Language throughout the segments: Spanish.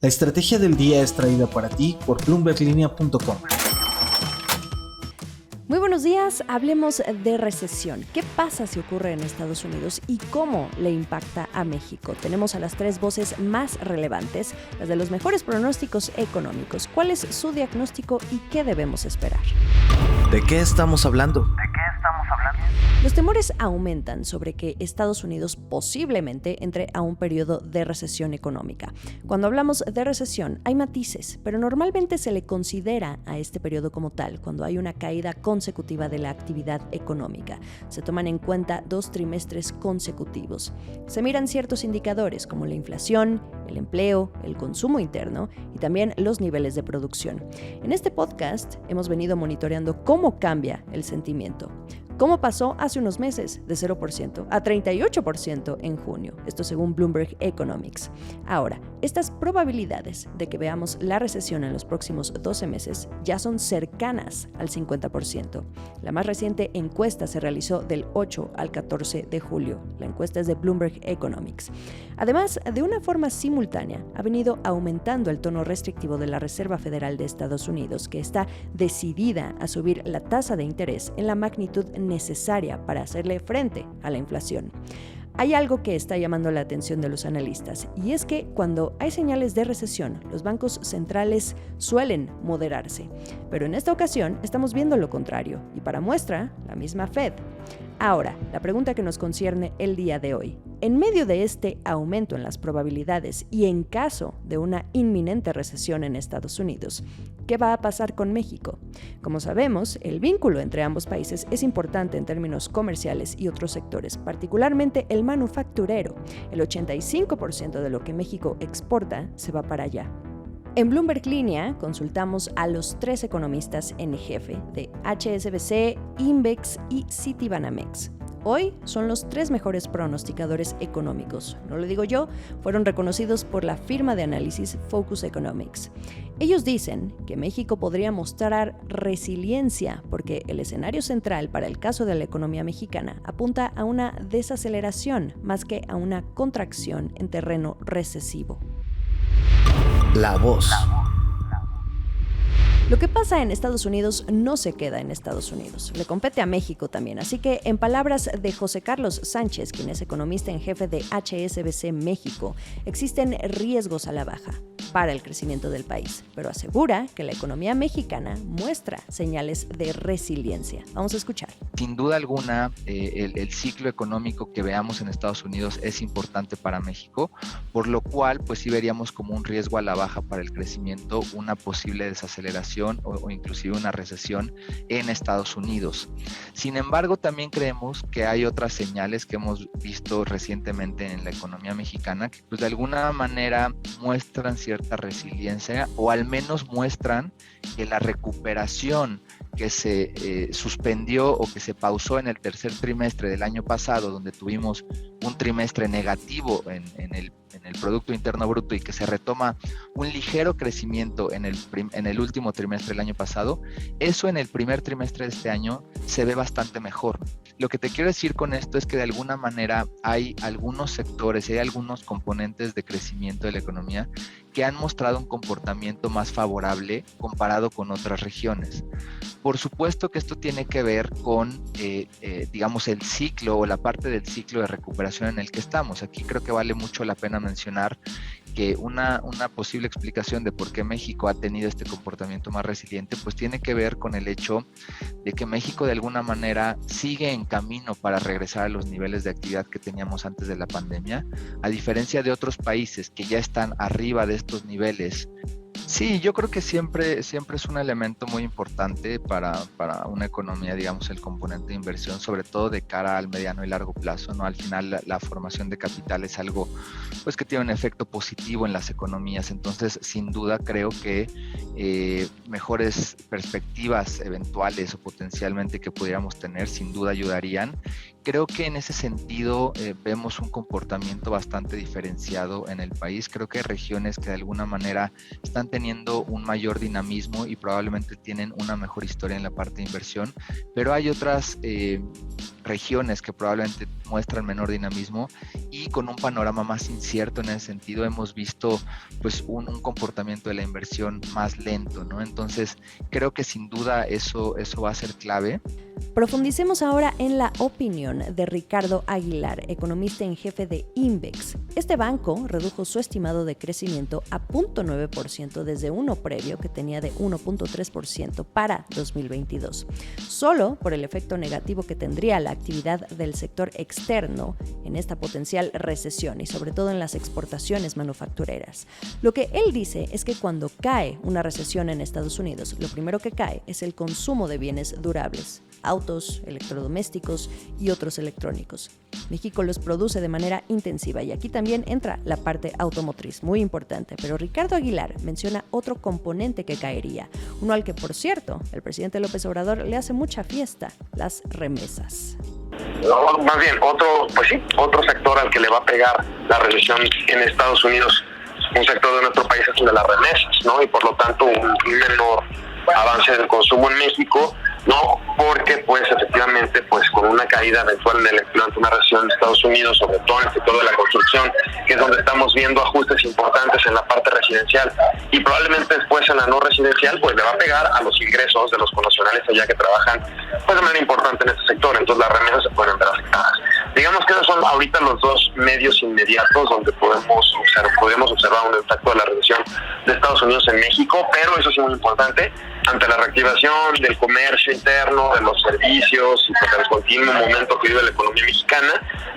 La estrategia del día es traída para ti por bloomberglinea.com. Muy buenos días, hablemos de recesión. ¿Qué pasa si ocurre en Estados Unidos y cómo le impacta a México? Tenemos a las tres voces más relevantes, las de los mejores pronósticos económicos. ¿Cuál es su diagnóstico y qué debemos esperar? ¿De qué estamos hablando? Los temores aumentan sobre que Estados Unidos posiblemente entre a un periodo de recesión económica. Cuando hablamos de recesión hay matices, pero normalmente se le considera a este periodo como tal cuando hay una caída consecutiva de la actividad económica. Se toman en cuenta 2 trimestres consecutivos. Se miran ciertos indicadores como la inflación, el empleo, el consumo interno y también los niveles de producción. En este podcast hemos venido monitoreando cómo cambia el sentimiento. ¿Cómo pasó hace unos meses de 0% a 38% en junio? Esto según Bloomberg Economics. Ahora, estas probabilidades de que veamos la recesión en los próximos 12 meses ya son cercanas al 50%. La más reciente encuesta se realizó del 8 al 14 de julio. La encuesta es de Bloomberg Economics. Además, de una forma simultánea, ha venido aumentando el tono restrictivo de la Reserva Federal de Estados Unidos, que está decidida a subir la tasa de interés en la magnitud necesaria para hacerle frente a la inflación. Hay algo que está llamando la atención de los analistas, y es que cuando hay señales de recesión, los bancos centrales suelen moderarse. Pero en esta ocasión estamos viendo lo contrario, y para muestra, la misma Fed. Ahora, la pregunta que nos concierne el día de hoy. En medio de este aumento en las probabilidades y en caso de una inminente recesión en Estados Unidos, ¿qué va a pasar con México? Como sabemos, el vínculo entre ambos países es importante en términos comerciales y otros sectores, particularmente el manufacturero. El 85% de lo que México exporta se va para allá. En Bloomberg Línea consultamos a los 3 economistas en jefe de HSBC, Invex y Citibanamex. Hoy son los 3 mejores pronosticadores económicos. No lo digo yo, fueron reconocidos por la firma de análisis Focus Economics. Ellos dicen que México podría mostrar resiliencia porque el escenario central para el caso de la economía mexicana apunta a una desaceleración más que a una contracción en terreno recesivo. La voz. Lo que pasa en Estados Unidos no se queda en Estados Unidos, le compete a México también. Así que, en palabras de José Carlos Sánchez, quien es economista en jefe de HSBC México, existen riesgos a la baja para el crecimiento del país, pero asegura que la economía mexicana muestra señales de resiliencia. Vamos a escuchar. Sin duda alguna, el ciclo económico que veamos en Estados Unidos es importante para México, por lo cual pues sí veríamos como un riesgo a la baja para el crecimiento, una posible desaceleración o inclusive una recesión en Estados Unidos. Sin embargo, también creemos que hay otras señales que hemos visto recientemente en la economía mexicana que pues de alguna manera muestran cierta resiliencia o al menos muestran que la recuperación que se suspendió o que se pausó en el tercer trimestre del año pasado, donde tuvimos un trimestre negativo en el Producto Interno Bruto y que se retoma un ligero crecimiento en el último trimestre del año pasado, eso en el primer trimestre de este año se ve bastante mejor. Lo que te quiero decir con esto es que de alguna manera hay algunos sectores, hay algunos componentes de crecimiento de la economía que han mostrado un comportamiento más favorable comparado con otras regiones. Por supuesto que esto tiene que ver con, digamos, el ciclo o la parte del ciclo de recuperación en el que estamos. Aquí creo que vale mucho la pena mencionar que una posible explicación de por qué México ha tenido este comportamiento más resiliente, pues tiene que ver con el hecho de que México de alguna manera sigue en camino para regresar a los niveles de actividad que teníamos antes de la pandemia, a diferencia de otros países que ya están arriba de estos niveles. Sí, yo creo que siempre es un elemento muy importante para una economía, digamos, el componente de inversión, sobre todo de cara al mediano y largo plazo, ¿no? Al final la formación de capital es algo pues que tiene un efecto positivo en las economías, entonces sin duda creo que mejores perspectivas eventuales o potencialmente que pudiéramos tener sin duda ayudarían. Creo que en ese sentido vemos un comportamiento bastante diferenciado en el país. Creo que hay regiones que de alguna manera están teniendo un mayor dinamismo y probablemente tienen una mejor historia en la parte de inversión, pero hay otras regiones que probablemente muestran menor dinamismo y con un panorama más incierto en ese sentido. Hemos visto pues un comportamiento de la inversión más lento, ¿no? Entonces creo que sin duda eso va a ser clave. Profundicemos ahora en la opinión de Ricardo Aguilar, economista en jefe de Invex. Este banco redujo su estimado de crecimiento a 0.9% desde uno previo que tenía de 1.3% para 2022, solo por el efecto negativo que tendría la actividad del sector externo en esta potencial recesión y sobre todo en las exportaciones manufactureras. Lo que él dice es que cuando cae una recesión en Estados Unidos, lo primero que cae es el consumo de bienes durables, autos, electrodomésticos y otros electrónicos. México los produce de manera intensiva y aquí también entra la parte automotriz, muy importante, pero Ricardo Aguilar menciona otro componente que caería, uno al que, por cierto, el presidente López Obrador le hace mucha fiesta: las remesas. No, más bien, otro sector al que le va a pegar la recesión en Estados Unidos, un sector de nuestro país, es el de las remesas, ¿no? Y por lo tanto un menor avance del consumo en México, ¿no? Porque pues efectivamente pues con una caída eventual en el empleo ante una recesión en Estados Unidos, sobre todo en el sector de la construcción, que es donde estamos viendo ajustes importantes en la parte residencial y probablemente después en la no residencial, pues le va a pegar a los ingresos de los connacionales allá que trabajan pues de manera importante en este sector. Entonces las remesas se pueden ver afectadas. Digamos que esos son ahorita los dos medios inmediatos donde podemos observar un impacto de la recesión de Estados Unidos en México, pero eso sí muy importante, ante la reactivación del comercio interno, de los servicios y pues el continuo momento que vive la economía mexicana,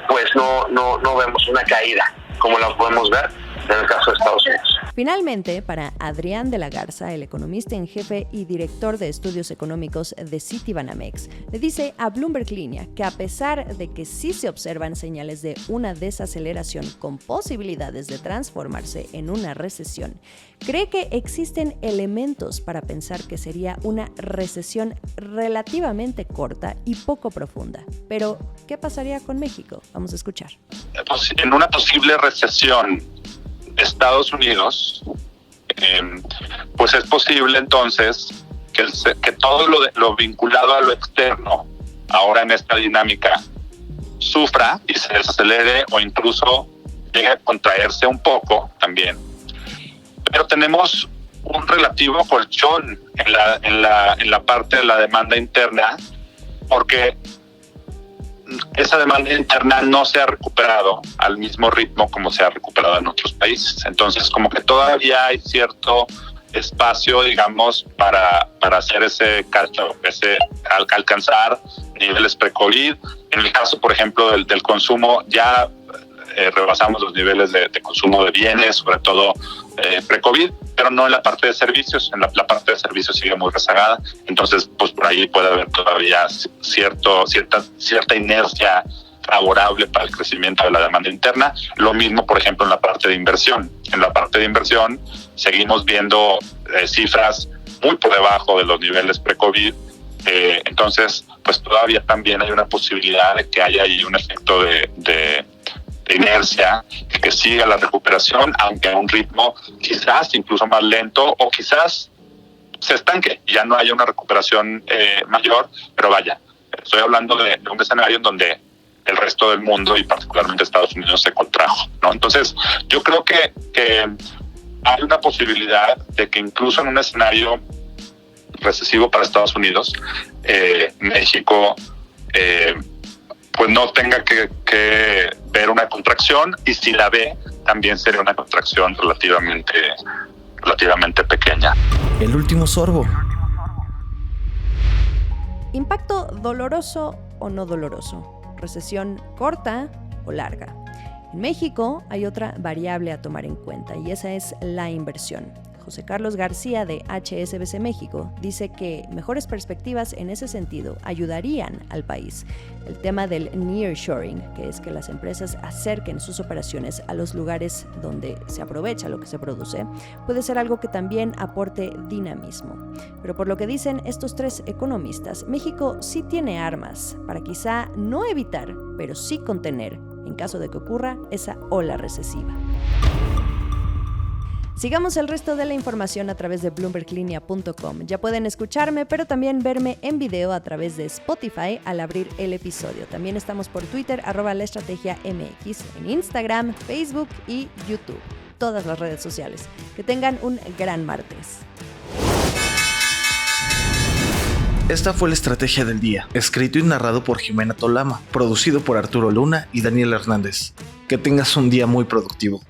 pues no vemos una caída como la podemos ver en el caso de Estados Unidos. Finalmente, para Adrián de la Garza, el economista en jefe y director de estudios económicos de Citibanamex, le dice a Bloomberg Línea que a pesar de que sí se observan señales de una desaceleración con posibilidades de transformarse en una recesión, cree que existen elementos para pensar que sería una recesión relativamente corta y poco profunda. Pero, ¿qué pasaría con México? Vamos a escuchar. En una posible recesión Estados Unidos, pues es posible entonces que todo lo vinculado a lo externo, ahora en esta dinámica, sufra y se desacelere o incluso llegue a contraerse un poco también. Pero tenemos un relativo colchón en la parte de la demanda interna, porque esa demanda interna no se ha recuperado al mismo ritmo como se ha recuperado en otros países. Entonces, como que todavía hay cierto espacio, digamos, para hacer ese catch-up, alcanzar niveles pre-COVID. En el caso, por ejemplo, del consumo, ya rebasamos los niveles de consumo de bienes, sobre todo pre-COVID, pero no en la parte de servicios. En la parte de servicios sigue muy rezagada. Entonces, pues por ahí puede haber todavía cierta inercia favorable para el crecimiento de la demanda interna. Lo mismo, por ejemplo, en la parte de inversión. En la parte de inversión seguimos viendo cifras muy por debajo de los niveles pre-COVID. Entonces, pues todavía también hay una posibilidad de que haya ahí un efecto de inercia, que siga la recuperación, aunque a un ritmo quizás incluso más lento, o quizás se estanque y ya no haya una recuperación mayor, pero vaya, estoy hablando de un escenario en donde el resto del mundo y particularmente Estados Unidos se contrajo, ¿no? Entonces, yo creo que hay una posibilidad de que incluso en un escenario recesivo para Estados Unidos, México pues no tenga que ver una contracción, y si la ve, también sería una contracción relativamente pequeña. El último sorbo. Impacto doloroso o no doloroso, recesión corta o larga. En México hay otra variable a tomar en cuenta y esa es la inversión. José Carlos García de HSBC México dice que mejores perspectivas en ese sentido ayudarían al país. El tema del nearshoring, que es que las empresas acerquen sus operaciones a los lugares donde se aprovecha lo que se produce, puede ser algo que también aporte dinamismo. Pero por lo que dicen estos tres economistas, México sí tiene armas para quizá no evitar, pero sí contener, en caso de que ocurra esa ola recesiva. Sigamos el resto de la información a través de bloomberglinea.com. Ya pueden escucharme, pero también verme en video a través de Spotify al abrir el episodio. También estamos por Twitter, @laestrategiamx, en Instagram, Facebook y YouTube. Todas las redes sociales. Que tengan un gran martes. Esta fue la Estrategia del Día, escrito y narrado por Jimena Tolama, producido por Arturo Luna y Daniel Hernández. Que tengas un día muy productivo.